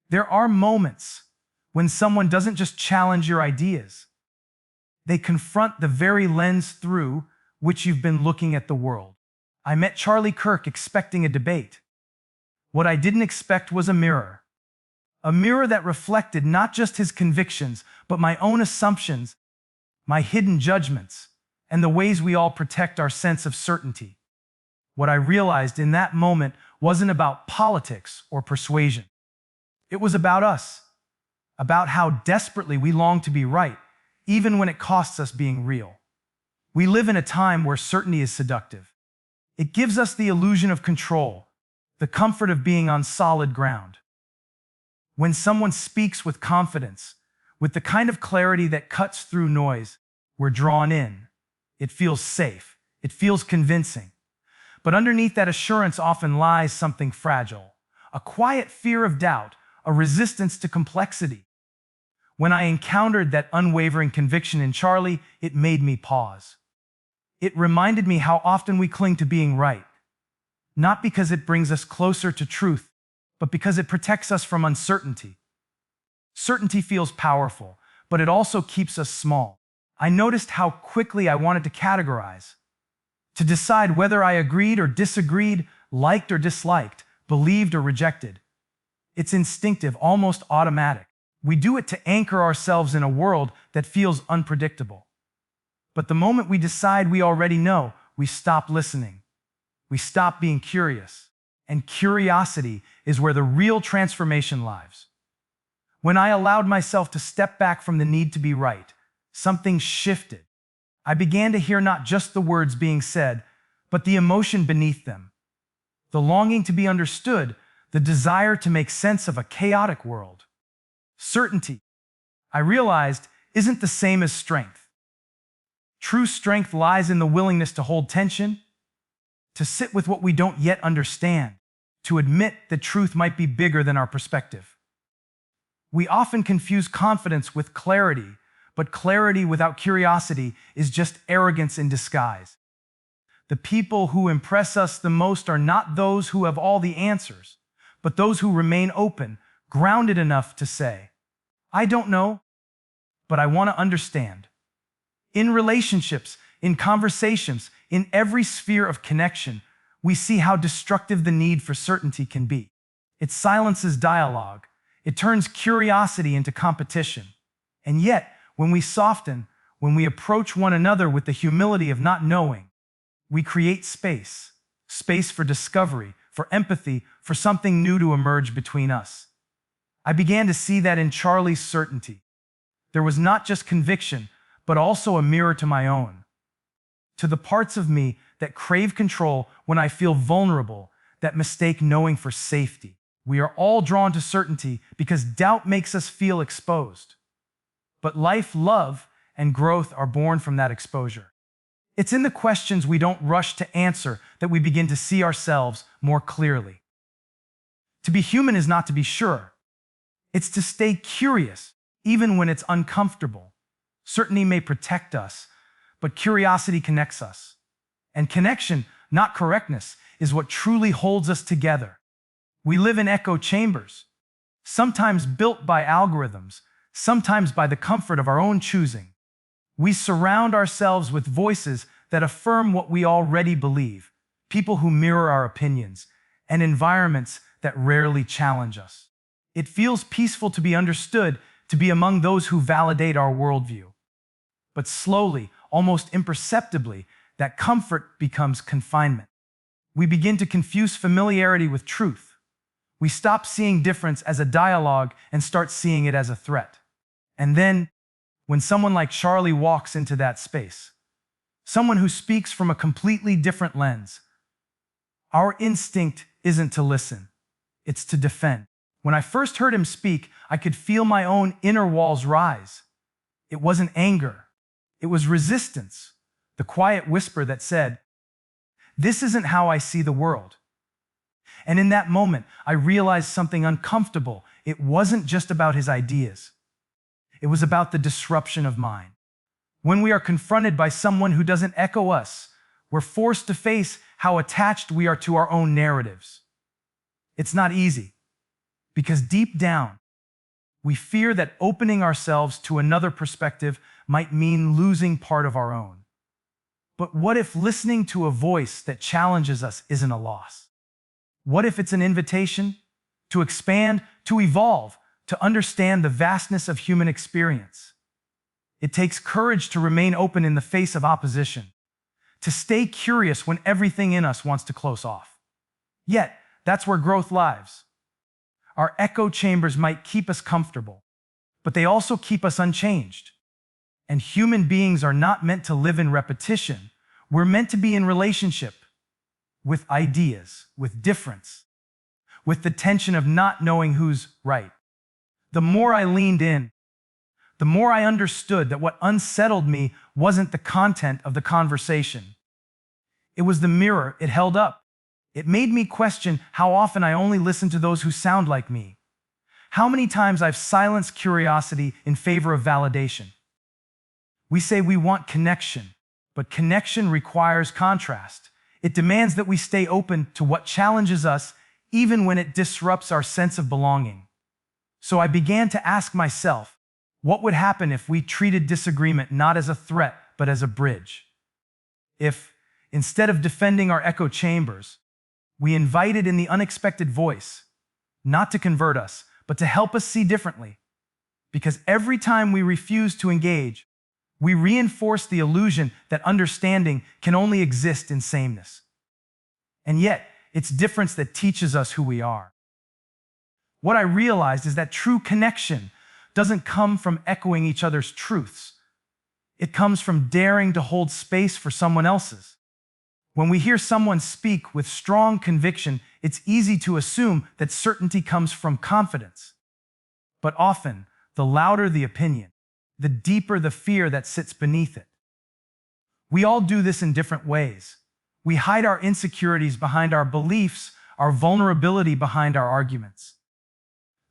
There are moments when someone doesn't just challenge your ideas. They confront the very lens through which you've been looking at the world. I met Charlie Kirk expecting a debate. What I didn't expect was a mirror. A mirror that reflected not just his convictions, but my own assumptions, my hidden judgments, and the ways we all protect our sense of certainty. What I realized in that moment wasn't about politics or persuasion. It was about us, about how desperately we long to be right, even when it costs us being real. We live in a time where certainty is seductive. It gives us the illusion of control, the comfort of being on solid ground. When someone speaks with confidence, with the kind of clarity that cuts through noise, we're drawn in. It feels safe. It feels convincing. But underneath that assurance often lies something fragile, a quiet fear of doubt, a resistance to complexity. When I encountered that unwavering conviction in Charlie, it made me pause. It reminded me how often we cling to being right, not because it brings us closer to truth, but because it protects us from uncertainty. Certainty feels powerful, but it also keeps us small. I noticed how quickly I wanted to categorize, to decide whether I agreed or disagreed, liked or disliked, believed or rejected. It's instinctive, almost automatic. We do it to anchor ourselves in a world that feels unpredictable. But the moment we decide we already know, we stop listening. We stop being curious. And curiosity is where the real transformation lies. When I allowed myself to step back from the need to be right, something shifted. I began to hear not just the words being said, but the emotion beneath them. The longing to be understood, the desire to make sense of a chaotic world. Certainty, I realized, isn't the same as strength. True strength lies in the willingness to hold tension, to sit with what we don't yet understand, to admit that truth might be bigger than our perspective. We often confuse confidence with clarity, but clarity without curiosity is just arrogance in disguise. The people who impress us the most are not those who have all the answers, but those who remain open, grounded enough to say, I don't know, but I want to understand. In relationships, in conversations, in every sphere of connection, we see how destructive the need for certainty can be. It silences dialogue. It turns curiosity into competition. And yet, when we soften, when we approach one another with the humility of not knowing, we create space. Space for discovery, for empathy, for something new to emerge between us. I began to see that in Charlie's certainty. There was not just conviction, but also a mirror to my own. To the parts of me that crave control when I feel vulnerable, that mistake knowing for safety. We are all drawn to certainty because doubt makes us feel exposed. But life, love, and growth are born from that exposure. It's in the questions we don't rush to answer that we begin to see ourselves more clearly. To be human is not to be sure. It's to stay curious, even when it's uncomfortable. Certainty may protect us, but curiosity connects us. And connection, not correctness, is what truly holds us together. We live in echo chambers, sometimes built by algorithms, sometimes by the comfort of our own choosing. We surround ourselves with voices that affirm what we already believe, people who mirror our opinions, and environments that rarely challenge us. It feels peaceful to be understood, to be among those who validate our worldview. But slowly, almost imperceptibly, that comfort becomes confinement. We begin to confuse familiarity with truth. We stop seeing difference as a dialogue and start seeing it as a threat. And then, when someone like Charlie walks into that space, someone who speaks from a completely different lens, our instinct isn't to listen, it's to defend. When I first heard him speak, I could feel my own inner walls rise. It wasn't anger, it was resistance, the quiet whisper that said, "This isn't how I see the world." And in that moment, I realized something uncomfortable. It wasn't just about his ideas. It was about the disruption of mine. When we are confronted by someone who doesn't echo us, we're forced to face how attached we are to our own narratives. It's not easy, because deep down, We fear that opening ourselves to another perspective might mean losing part of our own. But what if listening to a voice that challenges us isn't a loss? What if it's an invitation to expand, to evolve, to understand the vastness of human experience? It takes courage to remain open in the face of opposition, to stay curious when everything in us wants to close off. Yet, that's where growth lies. Our echo chambers might keep us comfortable, but they also keep us unchanged. And human beings are not meant to live in repetition. We're meant to be in relationship with ideas, with difference, with the tension of not knowing who's right. The more I leaned in, the more I understood that what unsettled me wasn't the content of the conversation. It was the mirror it held up. It made me question how often I only listen to those who sound like me. How many times I've silenced curiosity in favor of validation. We say we want connection, but connection requires contrast. It demands that we stay open to what challenges us, even when it disrupts our sense of belonging. So I began to ask myself, what would happen if we treated disagreement not as a threat, but as a bridge? If, instead of defending our echo chambers, we invited in the unexpected voice, not to convert us, but to help us see differently. Because every time we refuse to engage, we reinforce the illusion that understanding can only exist in sameness. And yet, it's difference that teaches us who we are. What I realized is that true connection doesn't come from echoing each other's truths. It comes from daring to hold space for someone else's. When we hear someone speak with strong conviction, it's easy to assume that certainty comes from confidence. But often, the louder the opinion, the deeper the fear that sits beneath it. We all do this in different ways. We hide our insecurities behind our beliefs, our vulnerability behind our arguments.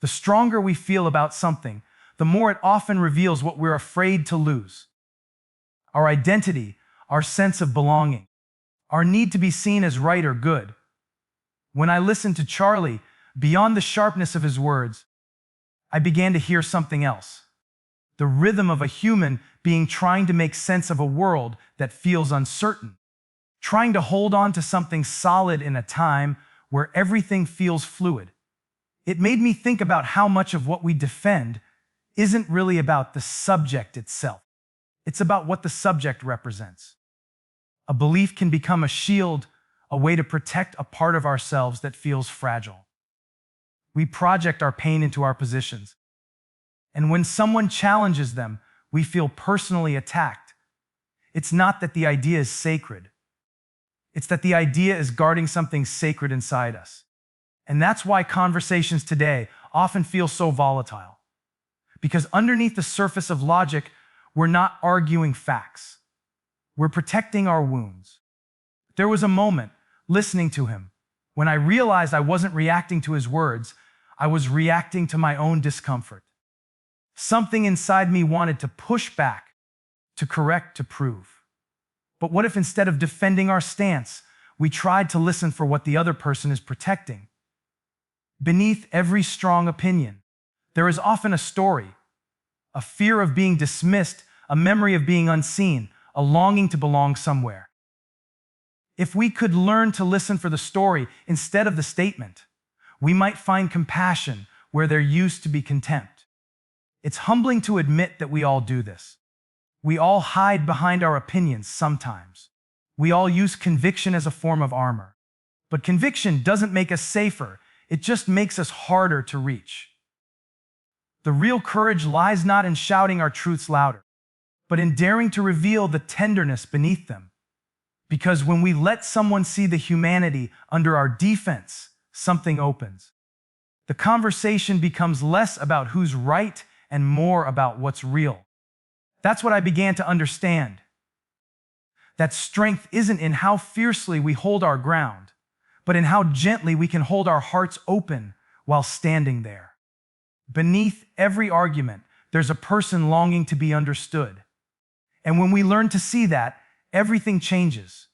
The stronger we feel about something, the more it often reveals what we're afraid to lose. Our identity, our sense of belonging, our need to be seen as right or good. When I listened to Charlie, beyond the sharpness of his words, I began to hear something else. The rhythm of a human being trying to make sense of a world that feels uncertain, trying to hold on to something solid in a time where everything feels fluid. It made me think about how much of what we defend isn't really about the subject itself. It's about what the subject represents. A belief can become a shield, a way to protect a part of ourselves that feels fragile. We project our pain into our positions. And when someone challenges them, we feel personally attacked. It's not that the idea is sacred. It's that the idea is guarding something sacred inside us. And that's why conversations today often feel so volatile. Because underneath the surface of logic, we're not arguing facts. We're protecting our wounds. There was a moment, listening to him, when I realized I wasn't reacting to his words, I was reacting to my own discomfort. Something inside me wanted to push back, to correct, to prove. But what if instead of defending our stance, we tried to listen for what the other person is protecting? Beneath every strong opinion, there is often a story, a fear of being dismissed, a memory of being unseen, a longing to belong somewhere. If we could learn to listen for the story instead of the statement, we might find compassion where there used to be contempt. It's humbling to admit that we all do this. We all hide behind our opinions sometimes. We all use conviction as a form of armor. But conviction doesn't make us safer, it just makes us harder to reach. The real courage lies not in shouting our truths louder, but in daring to reveal the tenderness beneath them. Because when we let someone see the humanity under our defense, something opens. The conversation becomes less about who's right and more about what's real. That's what I began to understand. That strength isn't in how fiercely we hold our ground, but in how gently we can hold our hearts open while standing there. Beneath every argument, there's a person longing to be understood. And when we learn to see that, everything changes.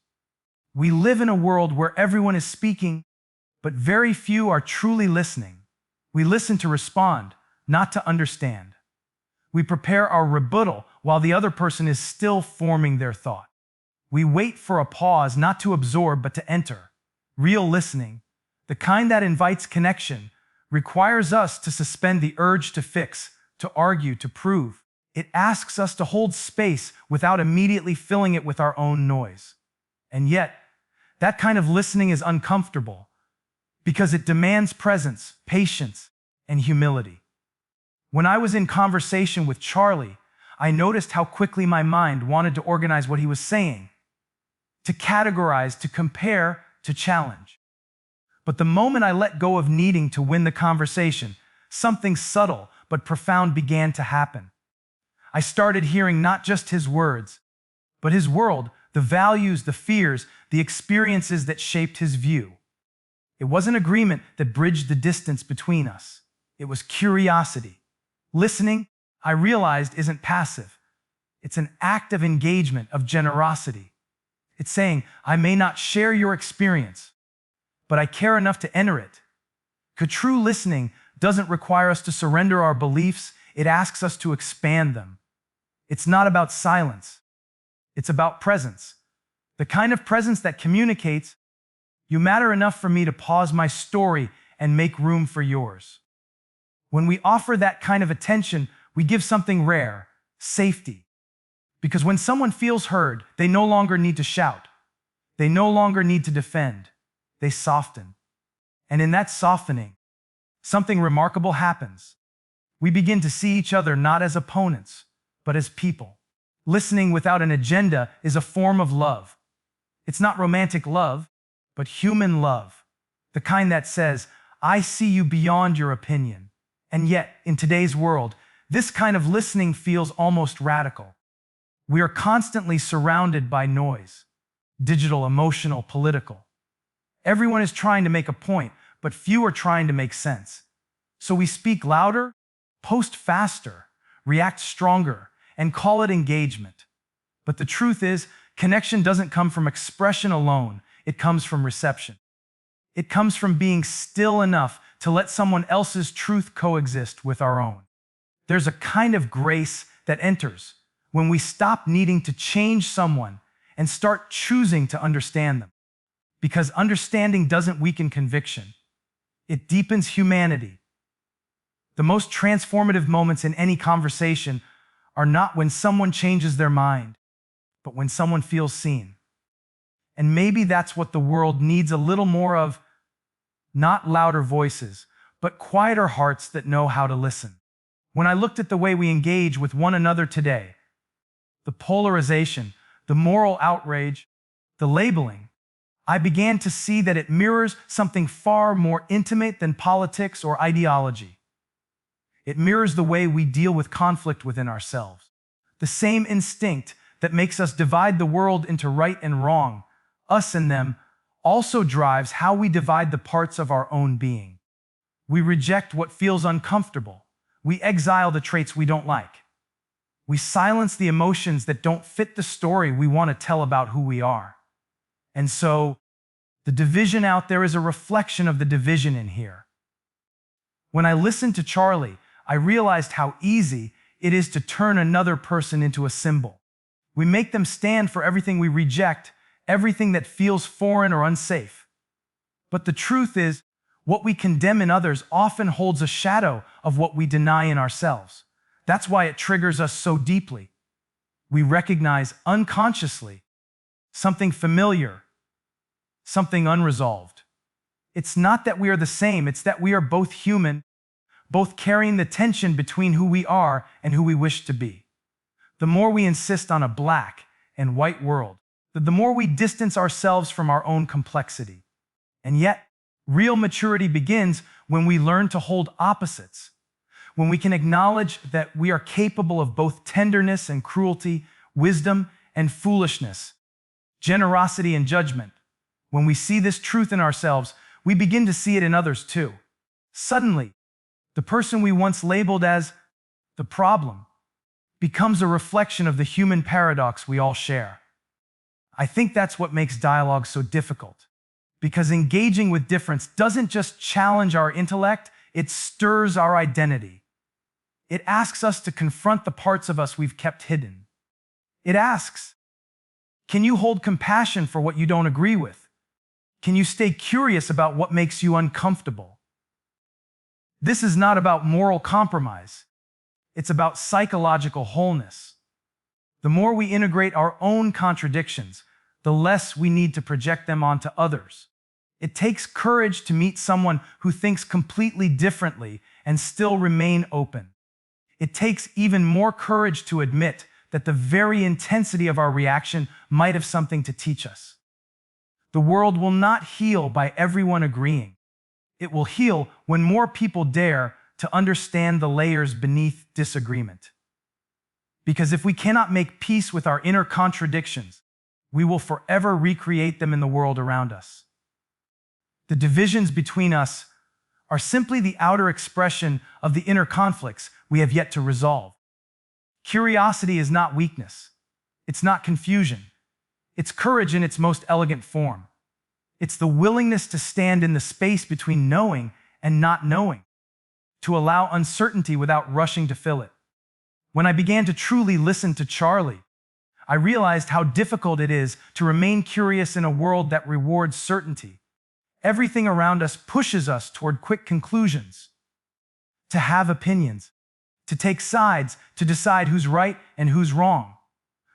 We live in a world where everyone is speaking, but very few are truly listening. We listen to respond, not to understand. We prepare our rebuttal while the other person is still forming their thought. We wait for a pause, not to absorb, but to enter. Real listening, the kind that invites connection, requires us to suspend the urge to fix, to argue, to prove. It asks us to hold space without immediately filling it with our own noise. And yet, that kind of listening is uncomfortable because it demands presence, patience, and humility. When I was in conversation with Charlie, I noticed how quickly my mind wanted to organize what he was saying, to categorize, to compare, to challenge. But the moment I let go of needing to win the conversation, something subtle but profound began to happen. I started hearing not just his words, but his world, the values, the fears, the experiences that shaped his view. It wasn't agreement that bridged the distance between us. It was curiosity. Listening, I realized, isn't passive. It's an act of engagement, of generosity. It's saying, I may not share your experience, but I care enough to enter it. Because true listening doesn't require us to surrender our beliefs, it asks us to expand them. It's not about silence. It's about presence. The kind of presence that communicates, you matter enough for me to pause my story and make room for yours. When we offer that kind of attention, we give something rare, safety. Because when someone feels heard, they no longer need to shout. They no longer need to defend. They soften. And in that softening, something remarkable happens. We begin to see each other not as opponents, but as people. Listening without an agenda is a form of love. It's not romantic love, but human love. The kind that says, I see you beyond your opinion. And yet, in today's world, this kind of listening feels almost radical. We are constantly surrounded by noise. Digital, emotional, political. Everyone is trying to make a point, but few are trying to make sense. So we speak louder, post faster, react stronger, and call it engagement. But the truth is, connection doesn't come from expression alone, it comes from reception. It comes from being still enough to let someone else's truth coexist with our own. There's a kind of grace that enters when we stop needing to change someone and start choosing to understand them. Because understanding doesn't weaken conviction. It deepens humanity. The most transformative moments in any conversation are not when someone changes their mind, but when someone feels seen. And maybe that's what the world needs a little more of, not louder voices, but quieter hearts that know how to listen. When I looked at the way we engage with one another today, the polarization, the moral outrage, the labeling, I began to see that it mirrors something far more intimate than politics or ideology. It mirrors the way we deal with conflict within ourselves. The same instinct that makes us divide the world into right and wrong, us and them, also drives how we divide the parts of our own being. We reject what feels uncomfortable. We exile the traits we don't like. We silence the emotions that don't fit the story we want to tell about who we are. And so, the division out there is a reflection of the division in here. When I listened to Charlie, I realized how easy it is to turn another person into a symbol. We make them stand for everything we reject, everything that feels foreign or unsafe. But the truth is, what we condemn in others often holds a shadow of what we deny in ourselves. That's why it triggers us so deeply. We recognize unconsciously something familiar, something unresolved. It's not that we are the same, it's that we are both human, both carrying the tension between who we are and who we wish to be. The more we insist on a black and white world, the more we distance ourselves from our own complexity. And yet, real maturity begins when we learn to hold opposites, when we can acknowledge that we are capable of both tenderness and cruelty, wisdom and foolishness, generosity and judgment. When we see this truth in ourselves, we begin to see it in others too. Suddenly, the person we once labeled as the problem becomes a reflection of the human paradox we all share. I think that's what makes dialogue so difficult, because engaging with difference doesn't just challenge our intellect, it stirs our identity. It asks us to confront the parts of us we've kept hidden. It asks, can you hold compassion for what you don't agree with? Can you stay curious about what makes you uncomfortable? This is not about moral compromise. It's about psychological wholeness. The more we integrate our own contradictions, the less we need to project them onto others. It takes courage to meet someone who thinks completely differently and still remain open. It takes even more courage to admit that the very intensity of our reaction might have something to teach us. The world will not heal by everyone agreeing. It will heal when more people dare to understand the layers beneath disagreement. Because if we cannot make peace with our inner contradictions, we will forever recreate them in the world around us. The divisions between us are simply the outer expression of the inner conflicts we have yet to resolve. Curiosity is not weakness. It's not confusion. It's courage in its most elegant form. It's the willingness to stand in the space between knowing and not knowing, to allow uncertainty without rushing to fill it. When I began to truly listen to Charlie, I realized how difficult it is to remain curious in a world that rewards certainty. Everything around us pushes us toward quick conclusions, to have opinions, to take sides, to decide who's right and who's wrong.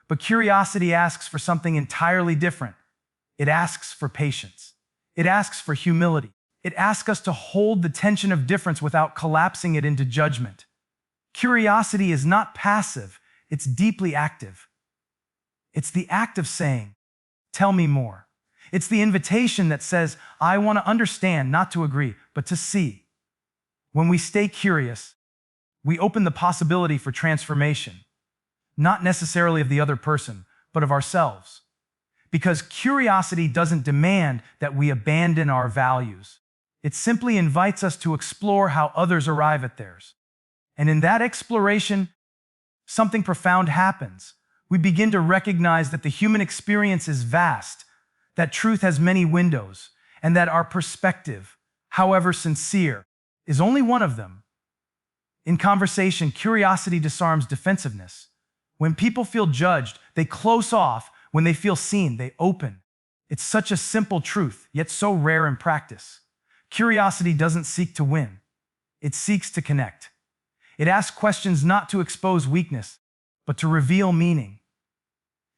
But curiosity asks for something entirely different. It asks for patience. It asks for humility. It asks us to hold the tension of difference without collapsing it into judgment. Curiosity is not passive, it's deeply active. It's the act of saying, "Tell me more." It's the invitation that says, "I want to understand, not to agree, but to see." When we stay curious, we open the possibility for transformation, not necessarily of the other person, but of ourselves. Because curiosity doesn't demand that we abandon our values. It simply invites us to explore how others arrive at theirs. And in that exploration, something profound happens. We begin to recognize that the human experience is vast, that truth has many windows, and that our perspective, however sincere, is only one of them. In conversation, curiosity disarms defensiveness. When people feel judged, they close off. When they feel seen, they open. It's such a simple truth, yet so rare in practice. Curiosity doesn't seek to win. It seeks to connect. It asks questions not to expose weakness, but to reveal meaning.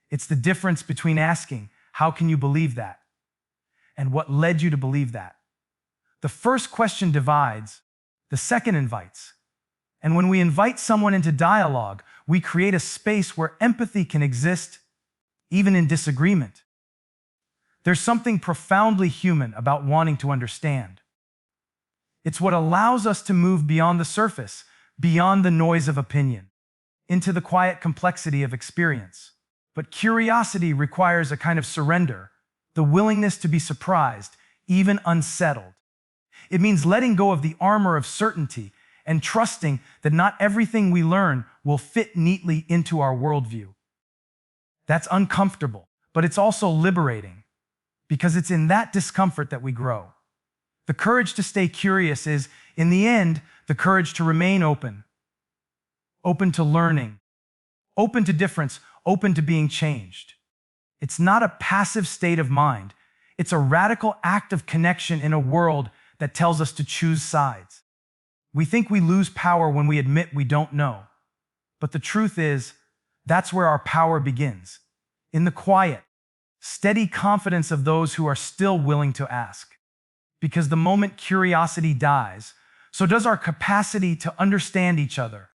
It's the difference between asking, "How can you believe that?" and "What led you to believe that?" The first question divides, the second invites. And when we invite someone into dialogue, we create a space where empathy can exist, even in disagreement. There's something profoundly human about wanting to understand. It's what allows us to move beyond the surface, beyond the noise of opinion, into the quiet complexity of experience. But curiosity requires a kind of surrender, the willingness to be surprised, even unsettled. It means letting go of the armor of certainty and trusting that not everything we learn will fit neatly into our worldview. That's uncomfortable, but it's also liberating, because it's in that discomfort that we grow. The courage to stay curious is, in the end, the courage to remain open. Open to learning, open to difference, open to being changed. It's not a passive state of mind. It's a radical act of connection in a world that tells us to choose sides. We think we lose power when we admit we don't know. But the truth is, that's where our power begins, in the quiet, steady confidence of those who are still willing to ask. Because the moment curiosity dies, so does our capacity to understand each other,